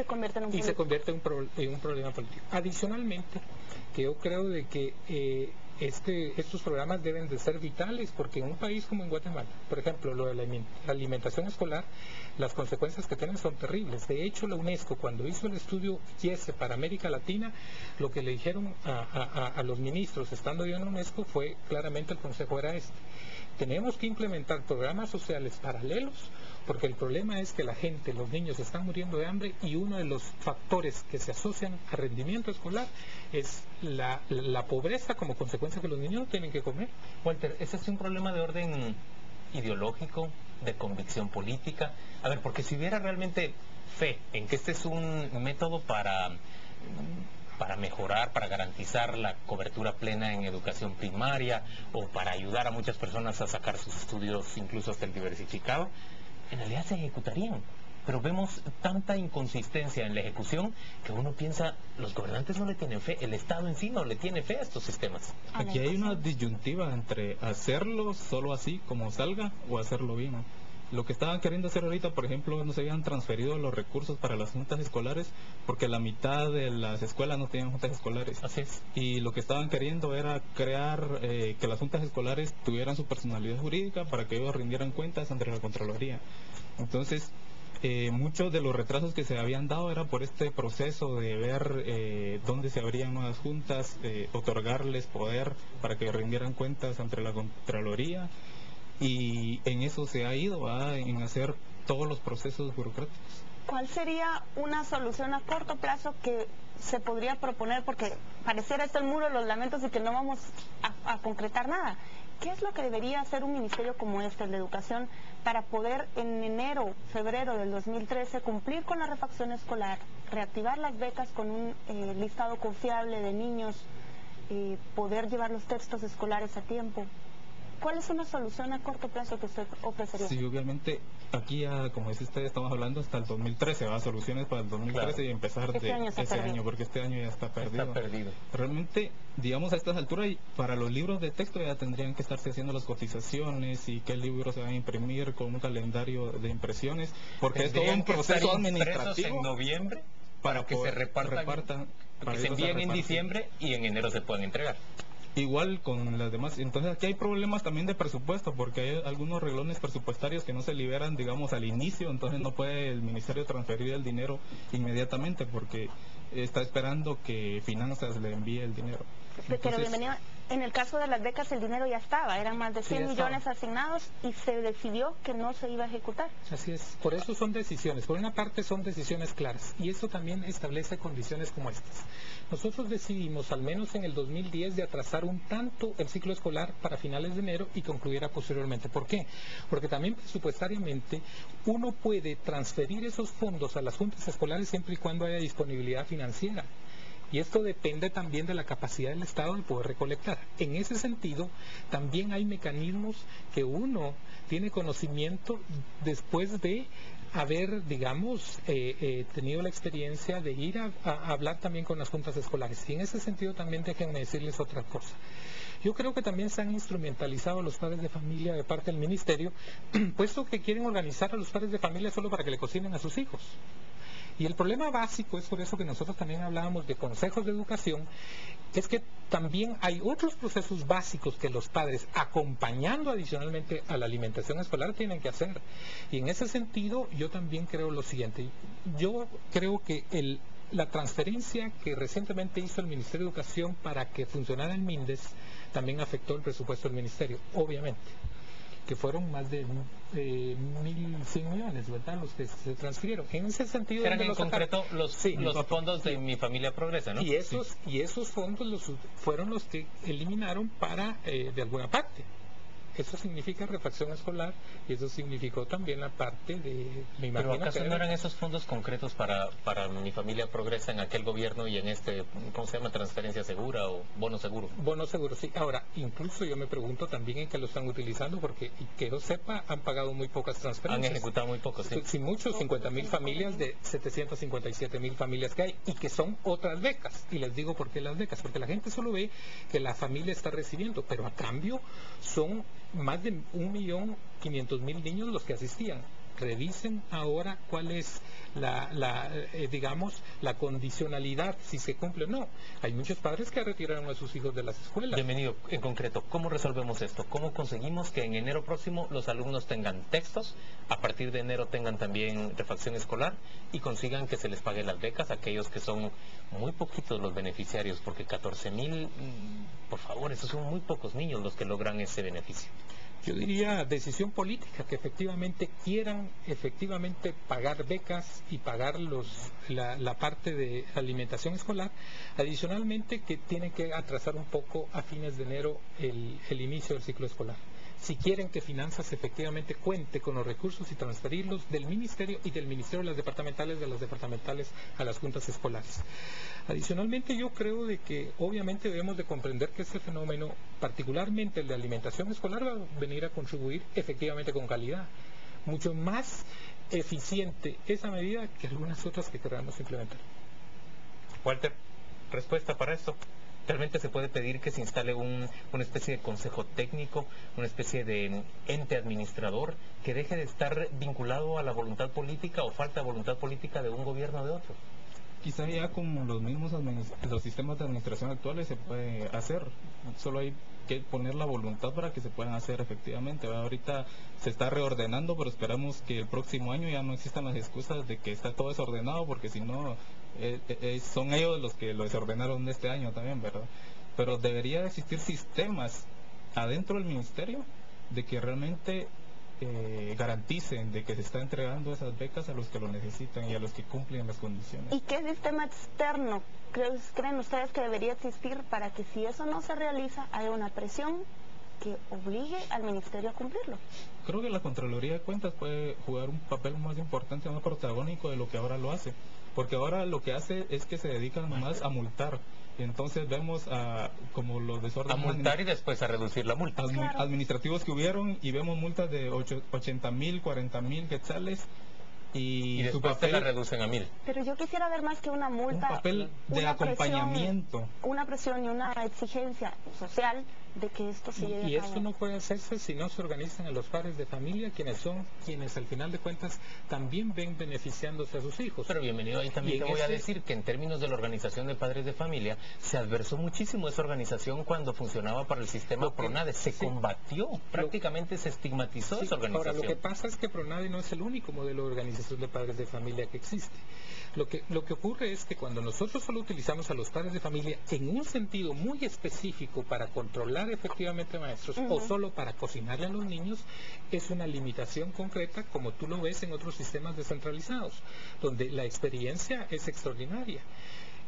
se convierte en un y se convierte en un problema político. Adicionalmente, que yo creo de que estos programas deben de ser vitales, porque en un país como en Guatemala, por ejemplo, lo de la alimentación escolar, las consecuencias que tienen son terribles. De hecho, la UNESCO, cuando hizo el estudio YESE para América Latina, lo que le dijeron a los ministros, estando yo en la UNESCO, fue claramente, el consejo era este: tenemos que implementar programas sociales paralelos, porque el problema es que la gente, los niños están muriendo de hambre, y uno de los factores que se asocian a rendimiento escolar es la pobreza, como consecuencia que los niños no tienen que comer. Walter, ese es un problema de orden ideológico, de convicción política. A ver, porque si hubiera realmente fe en que este es un método para mejorar, para garantizar la cobertura plena en educación primaria, o para ayudar a muchas personas a sacar sus estudios incluso hasta el diversificado, en realidad se ejecutarían. Pero vemos tanta inconsistencia en la ejecución que uno piensa, los gobernantes no le tienen fe, el Estado en sí no le tiene fe a estos sistemas. Aquí hay una disyuntiva entre hacerlo solo así como salga o hacerlo bien, ¿no? Lo que estaban queriendo hacer ahorita, por ejemplo, no se habían transferido los recursos para las juntas escolares porque la mitad de las escuelas no tenían juntas escolares. Así es. Y lo que estaban queriendo era crear que las juntas escolares tuvieran su personalidad jurídica para que ellos rindieran cuentas ante la Contraloría. Entonces, muchos de los retrasos que se habían dado era por este proceso de ver dónde se abrían nuevas juntas, otorgarles poder para que rindieran cuentas ante la Contraloría. Y en eso se ha ido, en hacer todos los procesos burocráticos. ¿Cuál sería una solución a corto plazo que se podría proponer? Porque pareciera esto el muro de los lamentos y que no vamos a concretar nada. ¿Qué es lo que debería hacer un ministerio como este, el de Educación, para poder en enero, febrero del 2013 cumplir con la refacción escolar, reactivar las becas con un listado confiable de niños, poder llevar los textos escolares a tiempo? ¿Cuál es una solución a corto plazo que usted ofrecería? Sí, obviamente, aquí ya, como dice usted, estamos hablando hasta el 2013, soluciones para el 2013, claro, y empezar ese año, porque este año ya está perdido. Está perdido. Realmente, digamos, a estas alturas, para los libros de texto ya tendrían que estarse haciendo las cotizaciones y qué libros se van a imprimir con un calendario de impresiones, porque es todo un proceso administrativo. En noviembre para que se repartan para que se envíen en diciembre y en enero se puedan entregar. Igual con las demás. Entonces aquí hay problemas también de presupuesto, porque hay algunos reglones presupuestarios que no se liberan, digamos, al inicio. Entonces no puede el ministerio transferir el dinero inmediatamente porque está esperando que Finanzas le envíe el dinero. Pero bienvenido. En el caso de las becas el dinero ya estaba, eran más de 100 millones asignados y se decidió que no se iba a ejecutar. Así es, por eso son decisiones, por una parte son decisiones claras, y eso también establece condiciones como estas. Nosotros decidimos, al menos en el 2010, de atrasar un tanto el ciclo escolar para finales de enero y concluyera posteriormente. ¿Por qué? Porque también presupuestariamente uno puede transferir esos fondos a las juntas escolares siempre y cuando haya disponibilidad financiera. Y esto depende también de la capacidad del Estado de poder recolectar. En ese sentido, también hay mecanismos que uno tiene conocimiento después de haber, digamos, tenido la experiencia de ir a hablar también con las juntas escolares. Y en ese sentido también déjenme decirles otra cosa. Yo creo que también se han instrumentalizado los padres de familia de parte del ministerio, puesto que quieren organizar a los padres de familia solo para que le cocinen a sus hijos. Y el problema básico, es por eso que nosotros también hablábamos de consejos de educación, es que también hay otros procesos básicos que los padres, acompañando adicionalmente a la alimentación escolar, tienen que hacer. Y en ese sentido, yo también creo lo siguiente. Yo creo que la transferencia que recientemente hizo el Ministerio de Educación para que funcionara el MINDES también afectó el presupuesto del Ministerio, obviamente, que fueron más de 1.100 millones, ¿verdad?, los que se transfirieron. En ese sentido... Eran en concreto los fondos de Mi Familia Progresa, ¿no? Y esos fondos fueron los que eliminaron para, de alguna parte. Eso significa refacción escolar y eso significó también la parte de... ¿Pero acaso no eran esos fondos concretos para Mi Familia Progresa en aquel gobierno y en este, ¿cómo se llama?, transferencia segura o bono seguro? Bono seguro, sí. Ahora, incluso yo me pregunto también en qué lo están utilizando, porque que yo sepa, han pagado muy pocas transferencias. Han ejecutado muy pocos, sí. Sin mucho, 50.000 familias de 757.000 familias que hay y que son otras becas. Y les digo por qué las becas, porque la gente solo ve que la familia está recibiendo, pero a cambio son más de 1.500.000 niños los que asistían. revisen ahora cuál es digamos, la condicionalidad, si se cumple o no. Hay muchos padres que retiraron a sus hijos de las escuelas. Bienvenido. En concreto, ¿cómo resolvemos esto? ¿Cómo conseguimos que en enero próximo los alumnos tengan textos, a partir de enero tengan también refacción escolar y consigan que se les pague las becas a aquellos que son muy poquitos los beneficiarios? Porque 14,000, por favor, esos son muy pocos niños los que logran ese beneficio. Yo diría decisión política, que efectivamente quieran pagar becas y pagar la parte de alimentación escolar. Adicionalmente, que tienen que atrasar un poco a fines de enero el inicio del ciclo escolar. Si quieren que Finanzas efectivamente cuente con los recursos y transferirlos del Ministerio y del Ministerio a las departamentales, de las departamentales a las juntas escolares. Adicionalmente, yo creo de que obviamente debemos de comprender que este fenómeno, particularmente el de alimentación escolar, va a venir a contribuir efectivamente con calidad. Mucho más eficiente esa medida que algunas otras que queramos implementar. Walter, respuesta para esto. ¿Realmente se puede pedir que se instale una especie de consejo técnico, una especie de ente administrador que deje de estar vinculado a la voluntad política o falta de voluntad política de un gobierno o de otro? Quizá ya como los mismos los sistemas de administración actuales se puede hacer, solo hay que poner la voluntad para que se puedan hacer efectivamente. Ahorita se está reordenando, pero esperamos que el próximo año ya no existan las excusas de que está todo desordenado, porque si no, son ellos los que lo desordenaron este año también, ¿verdad? Pero debería existir sistemas adentro del ministerio de que realmente garanticen de que se está entregando esas becas a los que lo necesitan y a los que cumplen las condiciones. ¿Y qué sistema externo creen ustedes que debería existir para que, si eso no se realiza, haya una presión que obligue al ministerio a cumplirlo? Creo que la Contraloría de Cuentas puede jugar un papel más importante, más protagónico de lo que ahora lo hace, porque ahora lo que hace es que se dedican nomás a multar. Entonces vemos como los desórdenes... A multar y después a reducir la multa. Claro. Administrativos que hubieron, y vemos multas de 80,000, 40,000 quetzales. Y su después papel la reducen a 1,000. Pero yo quisiera ver más que una multa, un papel de acompañamiento. Una presión y una exigencia social de que esto se lleve Y a cabo. esto no puede hacerse si no se organizan a los padres de familia, quienes al final de cuentas también ven beneficiándose a sus hijos. Pero bienvenido, ahí también Y te en voy a este- decir que en términos de la organización de padres de familia, se adversó muchísimo esa organización cuando funcionaba para el sistema Lo que- PRONADE. Se sí. combatió, prácticamente se estigmatizó Sí, esa ahora, organización. lo que pasa es que PRONADE no es el único modelo de organización de padres de familia que existe. Lo que ocurre es que cuando nosotros solo utilizamos a los padres de familia en un sentido muy específico para controlar efectivamente maestros o solo para cocinarle a los niños, es una limitación concreta, como tú lo ves en otros sistemas descentralizados, donde la experiencia es extraordinaria.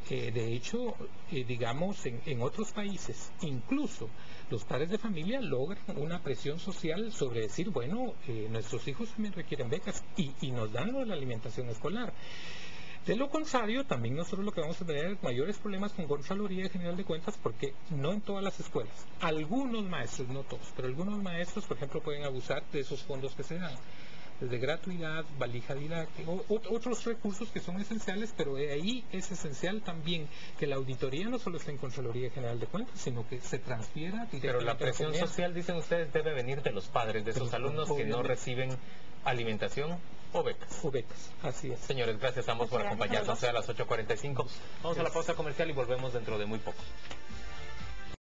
De hecho, digamos, en otros países, incluso los padres de familia logran una presión social sobre decir, bueno, nuestros hijos también requieren becas y nos dan lo de la alimentación escolar. De lo contrario, también nosotros lo que vamos a tener mayores problemas con Contraloría General de Cuentas, porque no en todas las escuelas, algunos maestros, no todos, pero algunos maestros, por ejemplo, pueden abusar de esos fondos que se dan, desde gratuidad, valija didáctica, otros recursos que son esenciales, pero de ahí es esencial también que la auditoría no solo esté en Contraloría General de Cuentas, sino que se transfiera directamente Pero la a la presión comunidad. social, dicen ustedes, debe venir de los padres, de esos los alumnos padres, que no obviamente. reciben alimentación o becas. O becas, así es. Señores, gracias a ambos por Gracias a acompañarnos los dos. a las 8:45. Vamos a la pausa comercial y volvemos dentro de muy poco.